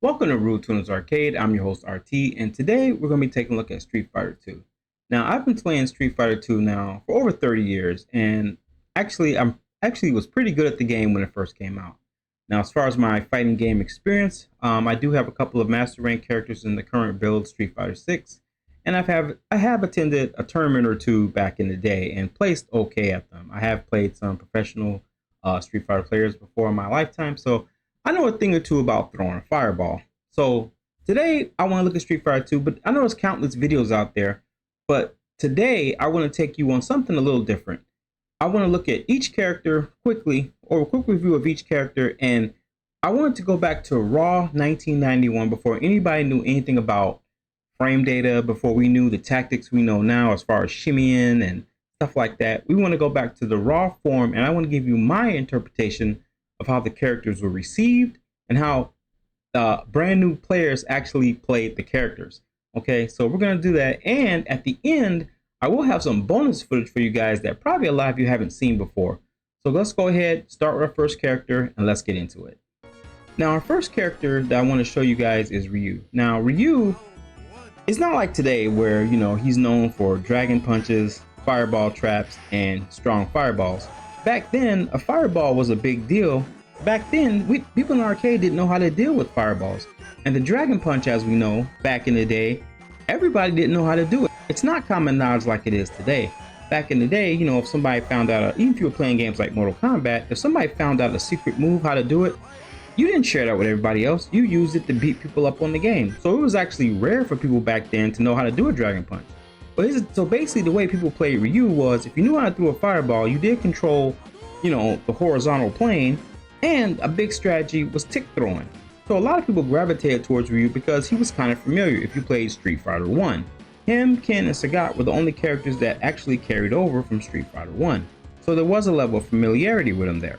Welcome to Rude Tunes Arcade. I'm your host RT, and today we're going to be taking a look at Street Fighter 2. Now, I've been playing Street Fighter 2 now for over 30 years, and I'm was pretty good at the game when it first came out. Now, as far as my fighting game experience, I do have a couple of master rank characters in the current build, Street Fighter 6, and I have attended a tournament or two back in the day and placed okay at them. I have played some professional Street Fighter players before in my lifetime, so I know a thing or two about throwing a fireball. So today I want to look at Street Fighter 2, but I know there's countless videos out there. But today I want to take you on something a little different. I want to look at each character quickly, or a quick review of each character, and I wanted to go back to raw 1991 before anybody knew anything about frame data, before we knew the tactics we know now as far as shimmying and stuff like that. We want to go back to the raw form, and I want to give you my interpretation of how the characters were received and how brand new players actually played the characters. Okay, so we're going to do that. And at the end, I will have some bonus footage for you guys that probably a lot of you haven't seen before. So let's go ahead, start with our first character, and let's get into it. Now, our first character that I want to show you guys is Ryu. Now, Ryu is not like today where, he's known for dragon punches, fireball traps, and strong fireballs. Back then, a fireball was a big deal. Back then, people in the arcade didn't know how to deal with fireballs. And the Dragon Punch, as we know, back in the day, everybody didn't know how to do it. It's not common knowledge like it is today. Back in the day, if somebody found out, even if you were playing games like Mortal Kombat, if somebody found out a secret move, how to do it, you didn't share that with everybody else. You used it to beat people up on the game. So it was actually rare for people back then to know how to do a Dragon Punch. So basically the way people played Ryu was, if you knew how to throw a fireball, you did control, the horizontal plane, and a big strategy was tick throwing. So a lot of people gravitated towards Ryu because he was kind of familiar if you played Street Fighter 1. Him, Ken, and Sagat were the only characters that actually carried over from Street Fighter 1. So there was a level of familiarity with him there.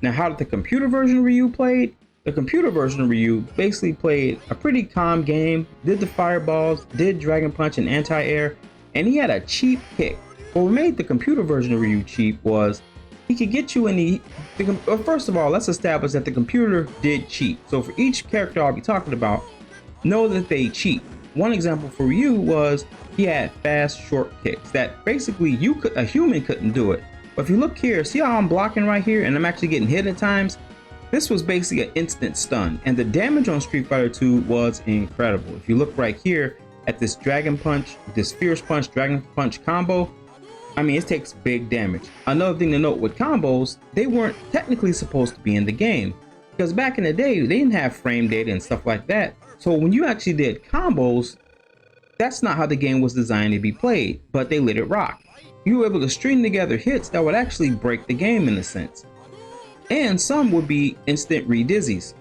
Now, how did the computer version of Ryu played? The computer version of Ryu basically played a pretty calm game, did the fireballs, did Dragon Punch and anti-air, and he had a cheap kick. What made the computer version of Ryu cheap was he could get you in well, first of all, let's establish that the computer did cheat. So for each character I'll be talking about, know that they cheat. One example for Ryu was he had fast, short kicks that basically a human couldn't do it. But if you look here, see how I'm blocking right here and I'm actually getting hit at times? This was basically an instant stun, and the damage on Street Fighter 2 was incredible. If you look right here at this Dragon Punch, this Fierce Punch, Dragon Punch combo, it takes big damage. Another thing to note with combos, they weren't technically supposed to be in the game, because back in the day, they didn't have frame data and stuff like that. So when you actually did combos, that's not how the game was designed to be played, but they let it rock. You were able to string together hits that would actually break the game in a sense. And some would be instant re-dizzies.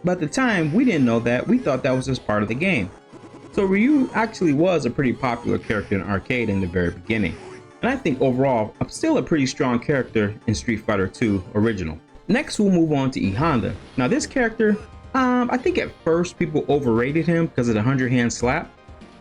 But at the time, we didn't know that. We thought that was just part of the game. So Ryu actually was a pretty popular character in arcade in the very beginning. And I think overall, still a pretty strong character in Street Fighter 2 original. Next, we'll move on to E Honda. Now this character, I think at first people overrated him because of the 100-hand slap.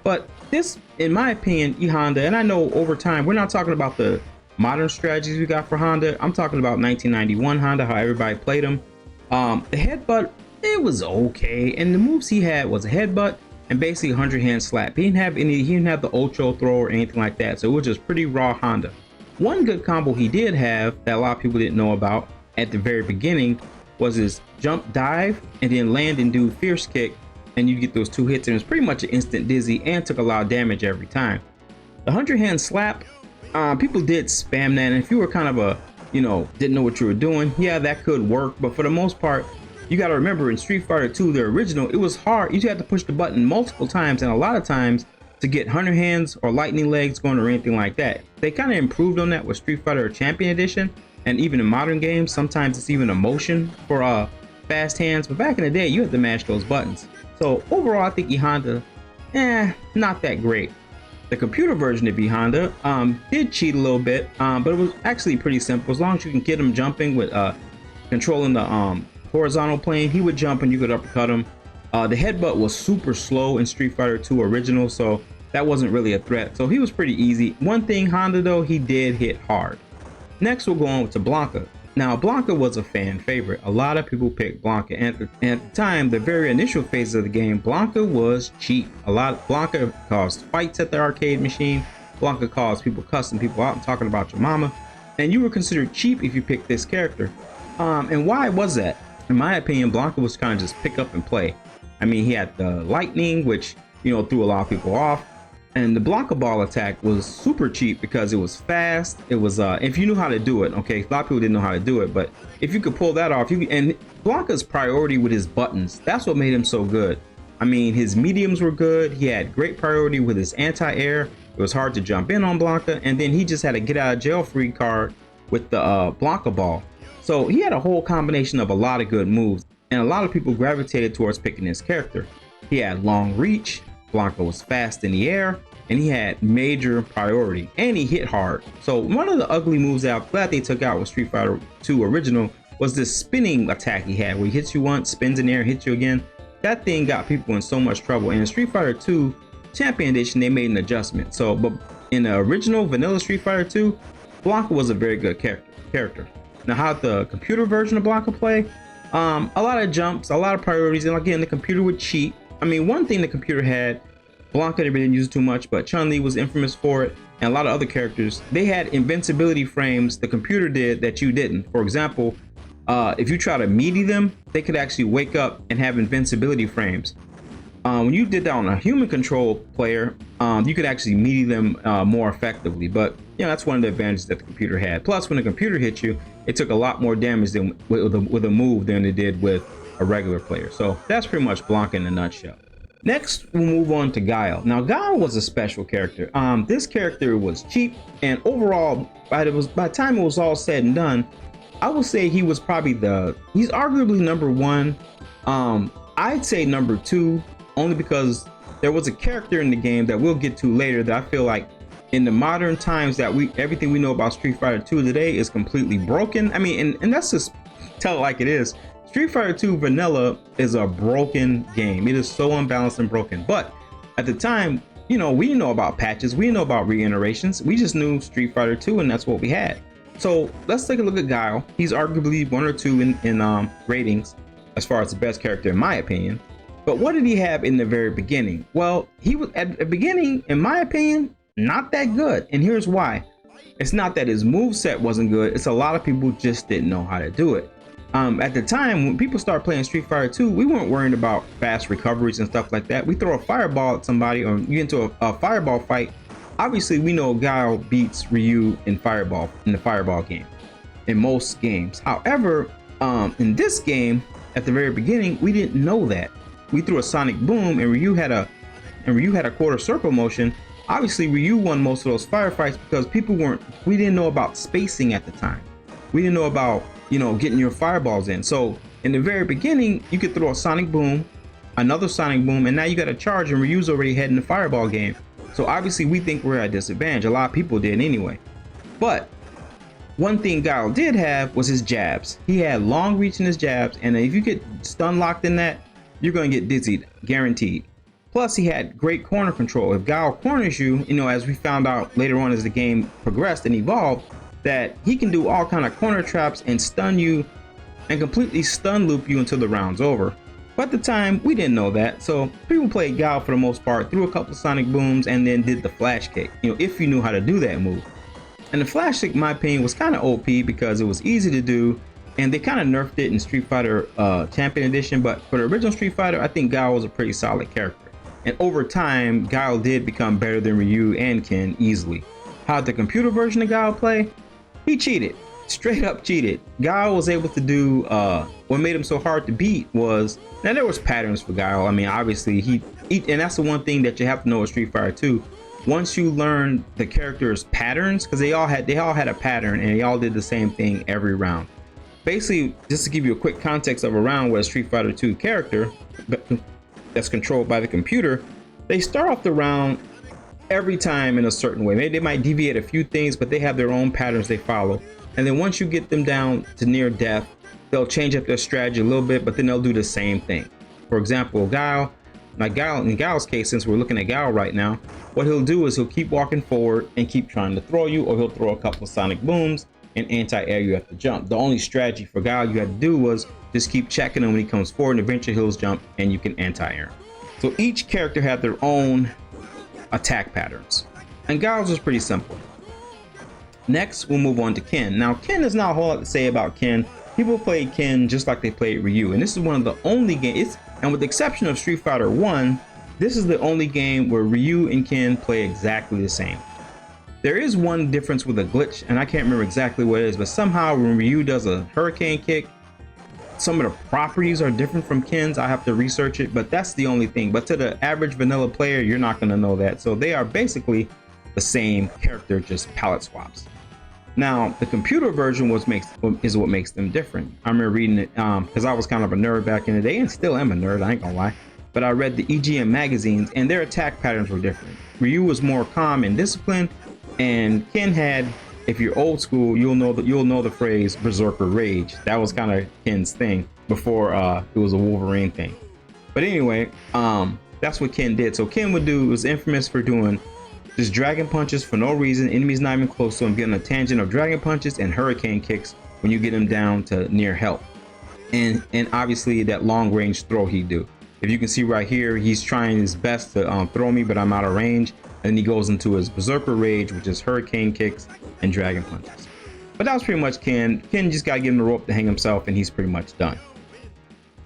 But this, in my opinion, E Honda, and I know over time, we're not talking about the modern strategies we got for Honda. I'm talking about 1991 Honda, how everybody played him. The headbutt, it was okay, and the moves he had was a headbutt and basically a 100-hand slap. He didn't have the Ocho throw or anything like that, so it was just pretty raw Honda. One good combo he did have that a lot of people didn't know about at the very beginning was his jump dive and then land and do fierce kick, and you get those two hits, and it was pretty much an instant dizzy and took a lot of damage every time. The 100-hand slap, people did spam that, and if you were kind of didn't know what you were doing, yeah, that could work. But for the most part, you got to remember in Street Fighter 2, the original, it was hard. You had to push the button multiple times, and a lot of times to get 100 hands or lightning legs going or anything like that. They kind of improved on that with Street Fighter Champion Edition, and even in modern games, sometimes it's even a motion for fast hands. But back in the day, you had to mash those buttons. So overall, I think E Honda, not that great. The computer version of E Honda did cheat a little bit, but it was actually pretty simple. As long as you can get him jumping with controlling the horizontal plane, he would jump and you could uppercut him. The headbutt was super slow in Street Fighter 2 original, so that wasn't really a threat. So he was pretty easy. One thing, Honda though, he did hit hard. Next we'll go on to Blanca. Now, Blanca was a fan favorite. A lot of people picked Blanca. And at the time, the very initial phases of the game, Blanca was cheap. Blanca caused fights at the arcade machine. Blanca caused people cussing people out and talking about your mama. And you were considered cheap if you picked this character. And why was that? In my opinion, Blanca was kind of just pick up and play. I mean, he had the lightning, which, you know, threw a lot of people off. And the Blanca ball attack was super cheap because it was fast. It was, if you knew how to do it, okay, a lot of people didn't know how to do it, but if you could pull that off, and Blanca's priority with his buttons, that's what made him so good. I mean, his mediums were good. He had great priority with his anti-air. It was hard to jump in on Blanca. And then he just had a get out of jail free card with the Blanca ball. So he had a whole combination of a lot of good moves, and a lot of people gravitated towards picking this character. He had long reach. Blanca was fast in the air, and he had major priority, and he hit hard. So one of the ugly moves that I'm glad they took out with Street Fighter 2 original was this spinning attack he had, where he hits you once, spins in the air, hits you again. That thing got people in so much trouble. And in Street Fighter 2 Champion Edition, they made an adjustment. So, but in the original vanilla Street Fighter 2, Blanca was a very good character. Now, how the computer version of Blanca play? A lot of jumps, a lot of priorities, and again, the computer would cheat. I mean, one thing the computer had, Blanca didn't use too much, but Chun-Li was infamous for it, and a lot of other characters, they had invincibility frames the computer did that you didn't. For example, if you try to melee them, they could actually wake up and have invincibility frames. When you did that on a human control player, you could actually melee them more effectively, but you know, that's one of the advantages that the computer had. Plus, when the computer hit you, it took a lot more damage than with a move than it did with a regular player. So that's pretty much Blanca in a nutshell. Next, we'll move on to Guile. Now, Guile was a special character. This character was cheap, and overall, by the time it was all said and done, I would say he was probably he's arguably number one. I'd say number two, only because there was a character in the game that we'll get to later that I feel like in the modern times that everything we know about Street Fighter 2 today is completely broken. I mean, and that's just tell it like it is. Street Fighter 2 Vanilla is a broken game. It is so unbalanced and broken. But at the time, you know, we didn't know about patches. We didn't know about reiterations. We just knew Street Fighter 2, and that's what we had. So let's take a look at Guile. He's arguably one or two in ratings as far as the best character in my opinion. But what did he have in the very beginning? Well, he was at the beginning, in my opinion, not that good. And here's why. It's not that his moveset wasn't good. It's a lot of people just didn't know how to do it. At the time, when people started playing Street Fighter 2, we weren't worrying about fast recoveries and stuff like that. We throw a fireball at somebody or you get into a fireball fight. Obviously, we know Guile beats Ryu in the fireball game, in most games. However, in this game, at the very beginning, we didn't know that. We threw a sonic boom, and Ryu had a quarter circle motion. Obviously, Ryu won most of those firefights because we didn't know about spacing at the time. We didn't know about, you know, getting your fireballs in. So in the very beginning, you could throw a sonic boom, another sonic boom, and now you got a charge, and Ryu's already heading the fireball game. So obviously we think we're at a disadvantage. A lot of people did anyway. But one thing Guile did have was his jabs. He had long reach in his jabs, and if you get stun locked in that, you're going to get dizzied, guaranteed. Plus, he had great corner control. If Guile corners you, you know, as we found out later on as the game progressed and evolved, that he can do all kind of corner traps and stun you and completely stun loop you until the round's over. But at the time, we didn't know that. So people played Guile for the most part, threw a couple sonic booms, and then did the flash kick, you know, if you knew how to do that move. And the flash kick, in my opinion, was kind of OP because it was easy to do, and they kind of nerfed it in Street Fighter Champion Edition. But for the original Street Fighter, I think Guile was a pretty solid character. And over time, Guile did become better than Ryu and Ken easily. How did the computer version of Guile play? He cheated, straight up cheated. Guile was able to do, what made him so hard to beat was, now there was patterns for Guile. I mean, obviously and that's the one thing that you have to know with Street Fighter 2. Once you learn the characters' patterns, because they all had a pattern and they all did the same thing every round. Basically, just to give you a quick context of a round with a Street Fighter 2 character that's controlled by the computer, they start off the round every time in a certain way. Maybe they might deviate a few things, but they have their own patterns they follow. And then once you get them down to near death, they'll change up their strategy a little bit, but then they'll do the same thing. For example, Guile, in Guile's case, since we're looking at Guile right now, what he'll do is he'll keep walking forward and keep trying to throw you, or he'll throw a couple of sonic booms, and anti-air you have to jump. The only strategy for Guile you had to do was just keep checking him when he comes forward, and eventually he'll jump and you can anti-air. So each character had their own attack patterns, and Guile's was pretty simple. Next, we'll move on to Ken. Now, Ken is not a whole lot to say about Ken. People play Ken just like they played Ryu, and this is one of the only games, and with the exception of Street Fighter 1, this is the only game where Ryu and Ken play exactly the same. There is one difference with a glitch, and I can't remember exactly what it is, but somehow when Ryu does a hurricane kick, some of the properties are different from Ken's. I have to research it, but that's the only thing. But to the average vanilla player, you're not going to know that. So they are basically the same character, just palette swaps. Now, the computer version is what makes them different. I remember reading it because I was kind of a nerd back in the day, and still am a nerd, I ain't gonna lie. But I read the EGM magazines, and their attack patterns were different. Ryu was more calm and disciplined, and Ken had, if you're old school, you'll know the phrase Berserker Rage. That was kind of Ken's thing before it was a Wolverine thing. But anyway, that's what Ken did. So Ken was infamous for doing just dragon punches for no reason, enemies not even close to him, getting a tangent of dragon punches and hurricane kicks when you get him down to near health. And obviously that long range throw he do. If you can see right here, he's trying his best to throw me, but I'm out of range. And he goes into his Berserker Rage, which is hurricane kicks and dragon punches. But that was pretty much Ken. Ken just got to give him the rope to hang himself, and he's pretty much done.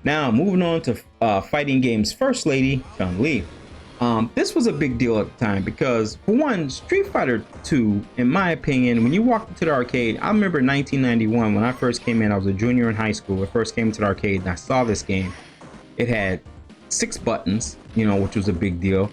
Now, moving on to fighting games first lady, Chun-Li. This was a big deal at the time because, for one, Street Fighter 2, in my opinion, when you walked into the arcade, I remember 1991 when I first came in. I was a junior in high school. I first came to the arcade and I saw this game. It had 6 buttons, which was a big deal.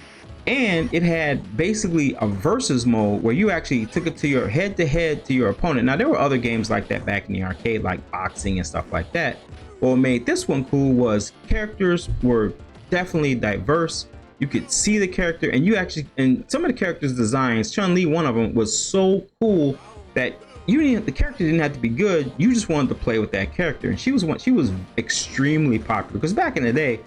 And it had basically a versus mode where you actually took it to your head-to-head to your opponent. Now, there were other games like that back in the arcade, like boxing and stuff like that. What made this one cool was characters were definitely diverse. You could see the character, and some of the characters' designs, Chun-Li, one of them, was so cool that the character didn't have to be good. You just wanted to play with that character, and she was extremely popular because back in the day,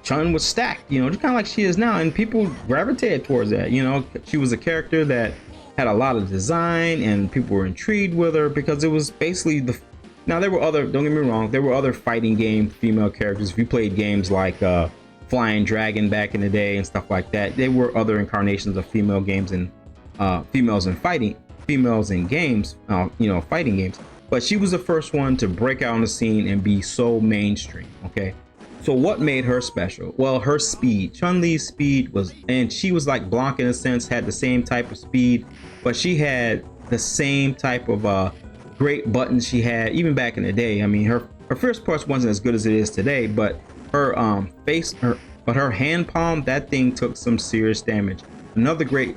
Chun was stacked, just kind of like she is now, and people gravitated towards that. She was a character that had a lot of design, and people were intrigued with her because it was basically now there were other, don't get me wrong, there were other fighting game female characters. If you played games like Flying Dragon back in the day and stuff like that, there were other incarnations of female games and females in games, fighting games. But she was the first one to break out on the scene and be so mainstream. Okay. So what made her special? Well, her speed. Chun-Li's speed and she was like Blanca in a sense, had the same type of speed, but she had the same type of great buttons she had even back in the day. I mean, her first punch wasn't as good as it is today, but her her hand palm, that thing took some serious damage. Another great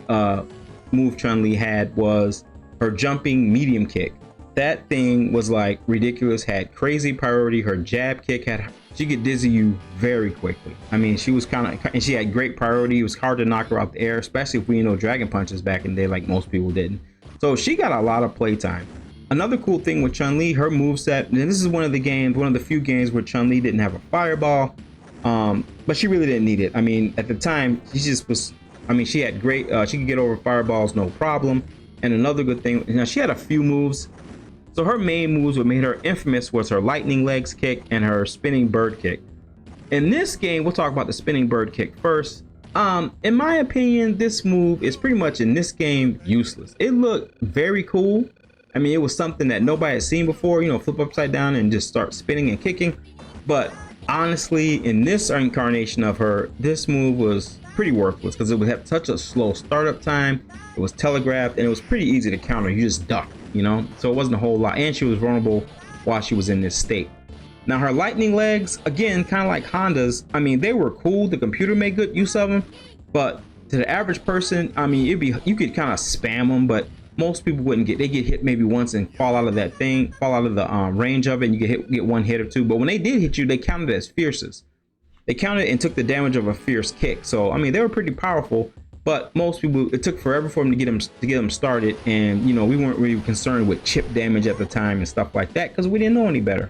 move Chun-Li had was her jumping medium kick. That thing was like ridiculous, had crazy priority. Her jab kick she could dizzy you very quickly. I mean, she was and she had great priority. It was hard to knock her out the air, especially if we dragon punches back in the day like most people didn't. So she got a lot of playtime. Another cool thing with Chun-Li, her moveset, and this is one of the few games where Chun-Li didn't have a fireball, but she really didn't need it. I mean, at the time, she had great, she could get over fireballs no problem. And another good thing, she had a few moves. So her main moves, what made her infamous, was her lightning legs kick and her spinning bird kick. In this game, we'll talk about the spinning bird kick first. In my opinion, this move is pretty much in this game useless. It looked very cool. I mean, it was something that nobody had seen before, flip upside down and just start spinning and kicking. But honestly, in this incarnation of her, this move was pretty worthless because it would have such a slow startup time. It was telegraphed and it was pretty easy to counter. You just duck, so it wasn't a whole lot. And she was vulnerable while she was in this state. Now her lightning legs, again, kind of like Honda's, I mean, they were cool. The computer made good use of them, but to the average person, I mean, you could kind of spam them, but most people wouldn't they get hit maybe once and fall out of that thing, fall out of the range of it, and you get one hit or two. But when they did hit you, they counted as fierces. They counted and took the damage of a fierce kick. So I mean, they were pretty powerful, but most people, it took forever for them to get them started, and we weren't really concerned with chip damage at the time and stuff like that because we didn't know any better.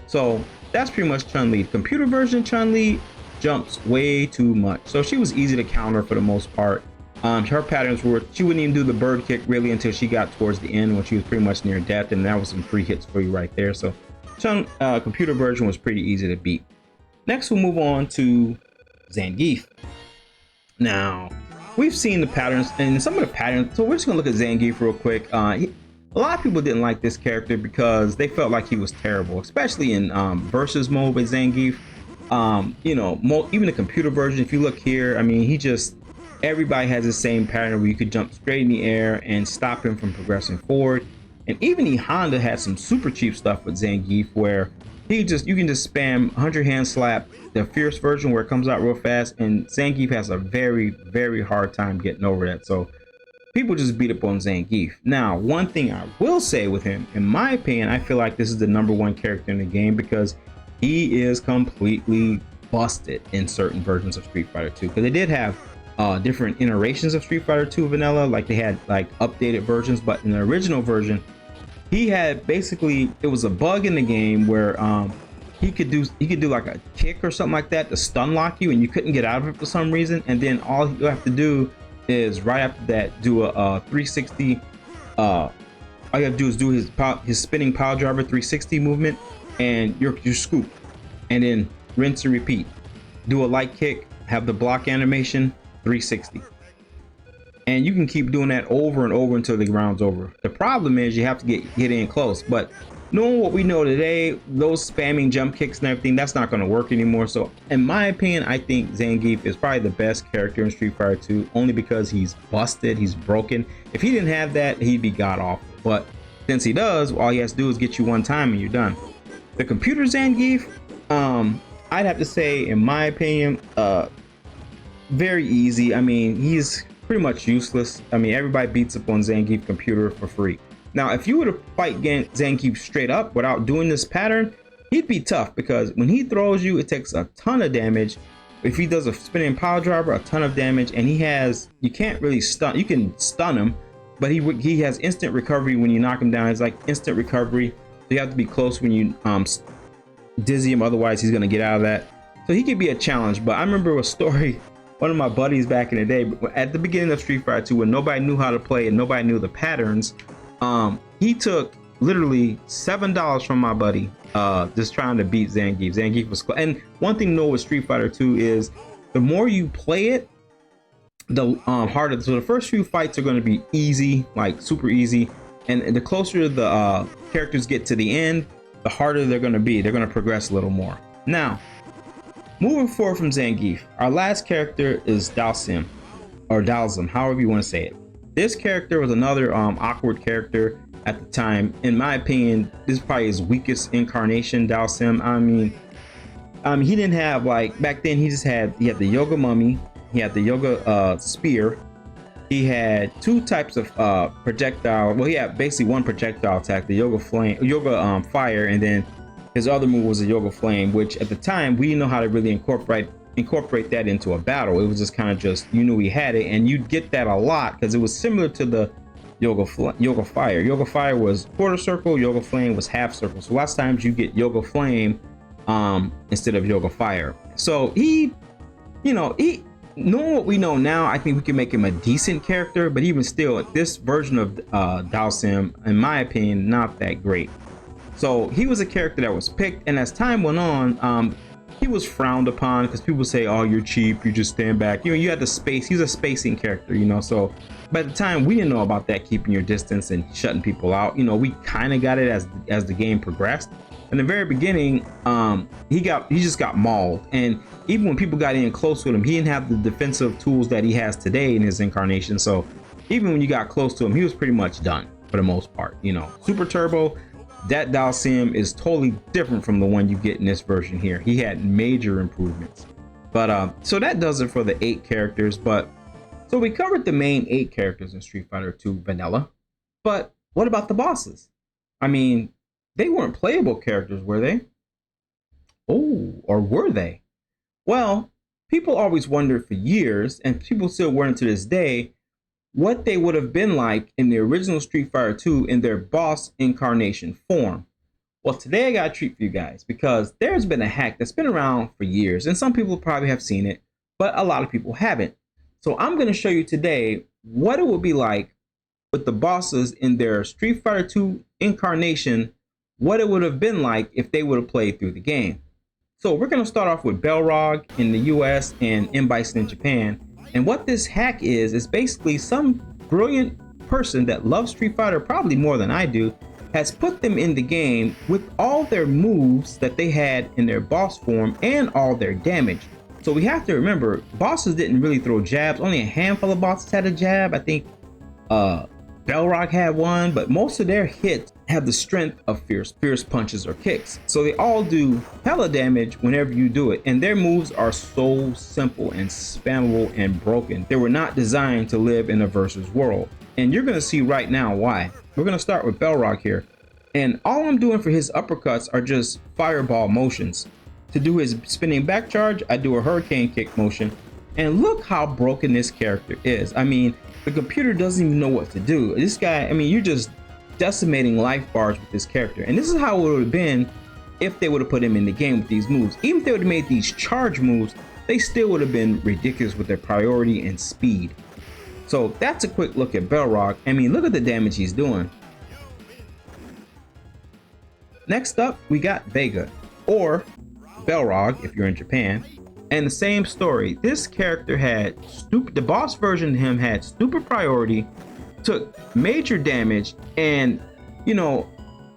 So that's pretty much Chun-Li. Computer version Chun-Li jumps way too much, so she was easy to counter for the most part. Her patterns were she wouldn't even do the bird kick really until she got towards the end when she was pretty much near death, and that was some free hits for you right there. So Chun computer version was pretty easy to beat. Next, we'll move on to Zangief. Now, we've seen the patterns and some of the patterns, so we're just gonna look at Zangief real quick. A lot of people didn't like this character because they felt like he was terrible, especially in versus mode with Zangief. You know, even the computer version, if you look here, I mean, everybody has the same pattern where you could jump straight in the air and stop him from progressing forward. And even the Honda had some super cheap stuff with Zangief where you can just spam 100 hand slap, the fierce version where it comes out real fast, and Zangief has a very, very hard time getting over that. So people just beat up on Zangief. Now, one thing I will say with him, in my opinion, I feel like this is the #1 character in the game because he is completely busted in certain versions of Street Fighter 2. Because they did have different iterations of Street Fighter 2 vanilla, like they had like updated versions, but in the original version, he had basically, it was a bug in the game where he could do like a kick or something like that to stun lock you, and you couldn't get out of it for some reason. And then all you have to do is right after that do a 360. All you have to do is do his spinning pile driver 360 movement, and you scoop, and then rinse and repeat. Do a light kick, have the block animation, 360. And you can keep doing that over and over until the round's over. The problem is you have to get in close, but knowing what we know today, those spamming jump kicks and everything, that's not going to work anymore. So in my opinion, I think Zangief is probably the best character in Street Fighter 2, only because he's busted, he's broken. If he didn't have that, he'd be god awful. But since he does, all he has to do is get you one time and you're done. The computer Zangief, I'd have to say, in my opinion, very easy. I mean, he's pretty much useless. I mean, everybody beats up on Zangief computer for free. Now, if you were to fight Zangief straight up without doing this pattern, he'd be tough because when he throws you, it takes a ton of damage. If he does a spinning pile driver, a ton of damage, and you can't really stun. You can stun him, but he has instant recovery when you knock him down. It's like instant recovery. So you have to be close when you dizzy him, otherwise he's gonna get out of that. So he could be a challenge. But I remember a story. One of my buddies back in the day, at the beginning of Street Fighter 2, when nobody knew how to play and nobody knew the patterns, he took literally $7 from my buddy, just trying to beat Zangief. Zangief was, and one thing to know with Street Fighter 2 is the more you play it, the harder. So the first few fights are going to be easy, like super easy, and the closer the characters get to the end, the harder they're going to be. They're going to progress a little more. Now, moving forward from Zangief, our last character is Dhalsim, or Dhalsim, however you want to say it. This character was another awkward character at the time. In my opinion, this is probably his weakest incarnation, Dhalsim. I mean, he didn't have, like, back then he had the Yoga Mummy, he had the Yoga Spear, he had two types of projectile, well, he had basically one projectile attack, the Yoga Fire, and then his other move was a Yoga Flame, which at the time we didn't know how to really incorporate that into a battle. It was just kind of just, you knew he had it, and you'd get that a lot because it was similar to the Yoga Fire. Yoga Fire was quarter circle, Yoga Flame was half circle. So lots of times you get Yoga Flame instead of Yoga Fire. So he knowing what we know now, I think we can make him a decent character, but even still, this version of Dhalsim, in my opinion, not that great. So he was a character that was picked, and as time went on, he was frowned upon because people say, "Oh, you're cheap. You just stand back." You had the space. He's a spacing character, So, by the time we didn't know about that, keeping your distance and shutting people out. We kind of got it as the game progressed. In the very beginning, he just got mauled, and even when people got in close with him, he didn't have the defensive tools that he has today in his incarnation. So, even when you got close to him, he was pretty much done for the most part. Super Turbo. That Dhalsim is totally different from the one you get in this version here. He had major improvements. But so that does it for the 8 characters. But so we covered the main 8 characters in Street Fighter 2 Vanilla. But what about the bosses? I mean, they weren't playable characters, were they? Oh, or were they? Well, people always wondered for years, and people still wonder to this day, what they would have been like in the original Street Fighter 2 in their boss incarnation form. Well, today I got a treat for you guys because there's been a hack that's been around for years, and some people probably have seen it, but a lot of people haven't. So I'm going to show you today what it would be like with the bosses in their Street Fighter 2 incarnation, what it would have been like if they would have played through the game. So we're going to start off with Balrog in the US and M. Bison in Japan. And what this hack is basically some brilliant person that loves Street Fighter probably more than I do has put them in the game with all their moves that they had in their boss form and all their damage. So we have to remember, bosses didn't really throw jabs. Only a handful of bosses had a jab. I think Balrog had one, but most of their hits have the strength of fierce punches or kicks. So they all do hella damage whenever you do it. And their moves are so simple and spammable and broken. They were not designed to live in a versus world. And you're gonna see right now why. We're gonna start with Balrog here. And all I'm doing for his uppercuts are just fireball motions. To do his spinning back charge, I do a hurricane kick motion. And look how broken this character is. I mean, the computer doesn't even know what to do. This guy, I mean, you're just decimating life bars with this character. And this is how it would have been if they would have put him in the game with these moves. Even if they would have made these charge moves, they still would have been ridiculous with their priority and speed. So that's a quick look at Balrog. I mean, look at the damage he's doing. Next up, we got Vega, or Balrog if you're in Japan. And the same story. This character had the boss version of him had stupid priority, took major damage, and you know,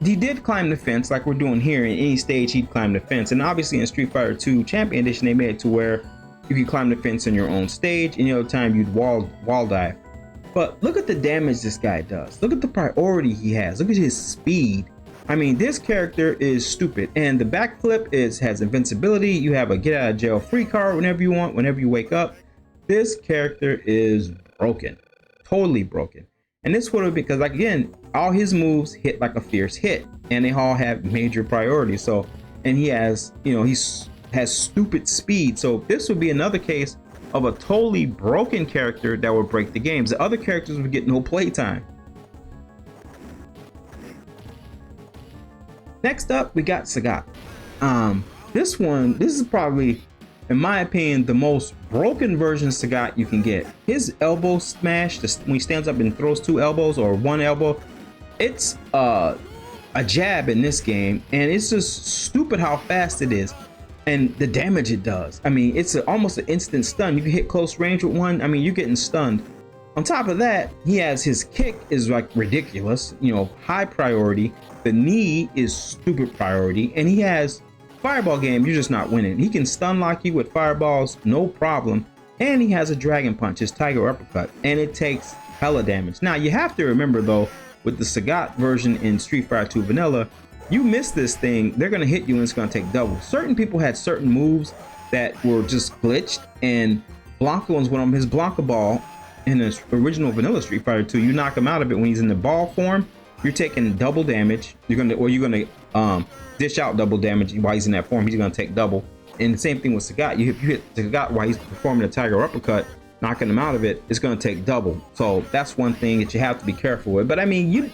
he did climb the fence like we're doing here. In any stage he'd climb the fence. And obviously in Street Fighter 2 Champion Edition they made it to where you could climb the fence on your own stage, and the other time you'd wall dive. But look at the damage this guy does. Look at the priority he has. Look at his speed. I mean, this character is stupid. And the backflip has invincibility. You have a get out of jail free card whenever you want, whenever you wake up. This character is broken, totally broken. And this would have, because like again, all his moves hit like a fierce hit, and they all have major priority. So, and he has, you know, has stupid speed. So this would be another case of a totally broken character that would break the games. The other characters would get no playtime. Next up, we got Sagat. This is probably, in my opinion, the most broken version of Sagat you can get. His elbow smash, when he stands up and throws two elbows or one elbow, it's a jab in this game, and it's just stupid how fast it is and the damage it does. I mean, it's almost an instant stun. You can hit close range with one. I mean, you're getting stunned. On top of that, he has his kick is like ridiculous, you know, high priority. The knee is stupid priority, and he has fireball game. You're just not winning. He can stun lock you with fireballs, no problem. And he has a dragon punch, his tiger uppercut, and it takes hella damage. Now you have to remember though, with the Sagat version in Street Fighter 2 Vanilla, you miss this thing, they're gonna hit you and it's gonna take double. Certain people had certain moves that were just glitched, and Blanca was one of them. His Blanca ball in the original Vanilla Street Fighter 2, you knock him out of it when he's in the ball form, you're taking double damage. You're gonna dish out double damage while he's in that form. He's gonna take double. And the same thing with Sagat. You hit Sagat while he's performing a tiger uppercut, knocking him out of it, it's gonna take double. So that's one thing that you have to be careful with. But I mean, you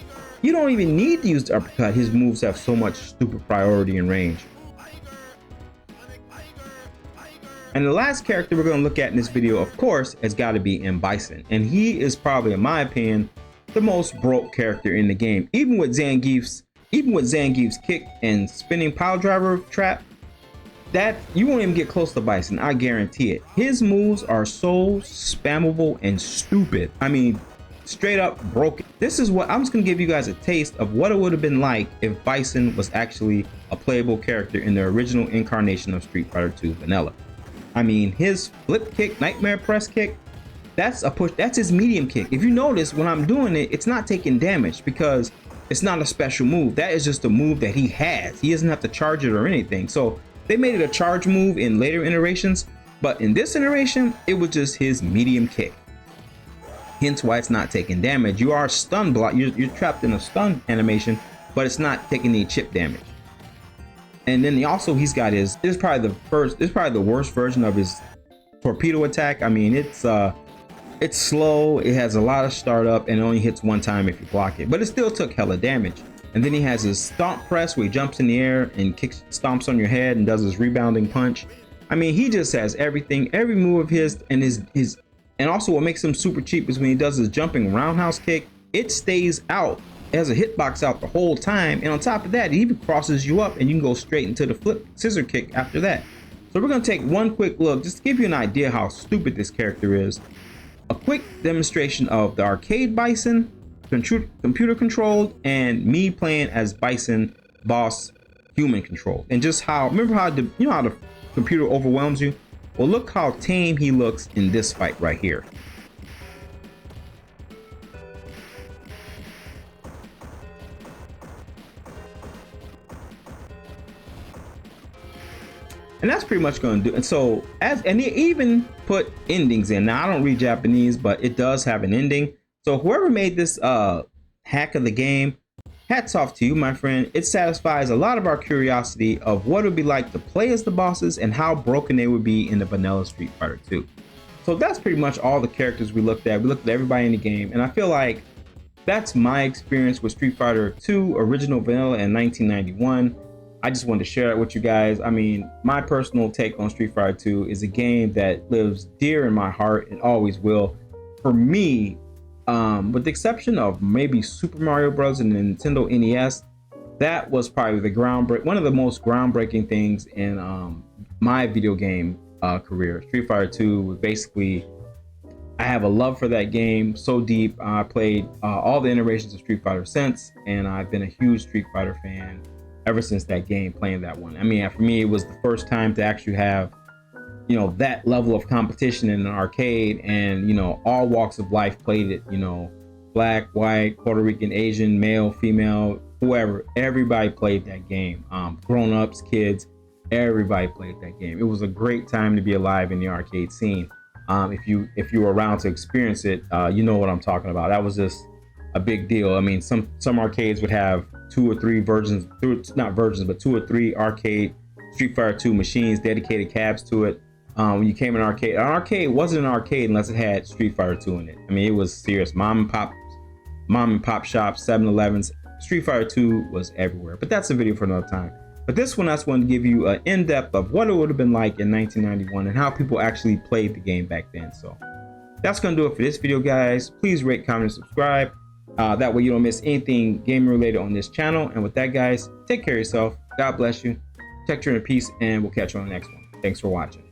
don't even need to use the uppercut. His moves have so much stupid priority and range. And the last character we're going to look at in this video, of course, has got to be M. Bison. And he is probably, in my opinion, the most broke character in the game. Even with Zangief's kick and spinning pile driver trap, that you won't even get close to Bison, I guarantee it. His moves are so spammable and stupid. I mean, straight up broken. This is what I'm just gonna give you guys a taste of what it would have been like if Bison was actually a playable character in the original incarnation of Street Fighter 2 Vanilla. I mean, his flip kick, nightmare press kick, that's a push. That's his medium kick. If you notice, when I'm doing it, it's not taking damage because it's not a special move. That is just a move that he has. He doesn't have to charge it or anything. So they made it a charge move in later iterations, but in this iteration, it was just his medium kick. Hence why it's not taking damage. You are stun block. You're trapped in a stun animation, but it's not taking any chip damage. And then he's got his, this is probably the worst version of his torpedo attack. I mean, it's slow, it has a lot of startup, and it only hits one time if you block it, but it still took hella damage. And then he has his stomp press where he jumps in the air and stomps on your head and does his rebounding punch. I mean, he just has everything, every move of his, and And also what makes him super cheap is when he does his jumping roundhouse kick, it stays out. It has a hitbox out the whole time. And on top of that, it even crosses you up and you can go straight into the flip scissor kick after that. So we're going to take one quick look just to give you an idea how stupid this character is. A quick demonstration of the arcade Bison, computer controlled, and me playing as Bison boss human controlled. And just how, remember how how the computer overwhelms you? Well, look how tame he looks in this fight right here. And that's pretty much going to do. And so, and he even put endings in. Now, I don't read Japanese, but it does have an ending. So whoever made this hack of the game, hats off to you, my friend. It satisfies a lot of our curiosity of what it would be like to play as the bosses and how broken they would be in the vanilla Street Fighter 2. So that's pretty much all the characters we looked at. We looked at everybody in the game, and I feel like that's my experience with Street Fighter 2 original vanilla in 1991. I just wanted to share it with you guys. I mean, my personal take on Street Fighter 2 is a game that lives dear in my heart and always will. For me, with the exception of maybe Super Mario Bros. And the Nintendo NES, that was probably one of the most groundbreaking things in my video game career. Street Fighter 2 was basically, I have a love for that game so deep. I played all the iterations of Street Fighter since, and I've been a huge Street Fighter fan ever since that game, playing that one. I mean, for me, it was the first time to actually have, that level of competition in an arcade, and, all walks of life played it, black, white, Puerto Rican, Asian, male, female, whoever, everybody played that game. Grown-ups, kids, everybody played that game. It was a great time to be alive in the arcade scene. If you were around to experience it, you know what I'm talking about. That was just a big deal. I mean, some arcades would have two or three arcade Street Fighter 2 machines, dedicated cabs to it. When you came in an arcade wasn't an arcade unless it had Street Fighter 2 in it. I mean, it was serious. Mom and pop shops, 7-Elevens, Street Fighter 2 was everywhere. But that's a video for another time. But this one, I just wanted to give you an in-depth of what it would have been like in 1991 and how people actually played the game back then. So that's going to do it for this video, guys. Please rate, comment, and subscribe. That way you don't miss anything gaming related on this channel. And with that, guys, take care of yourself. God bless you. Protect you in peace, and we'll catch you on the next one. Thanks for watching.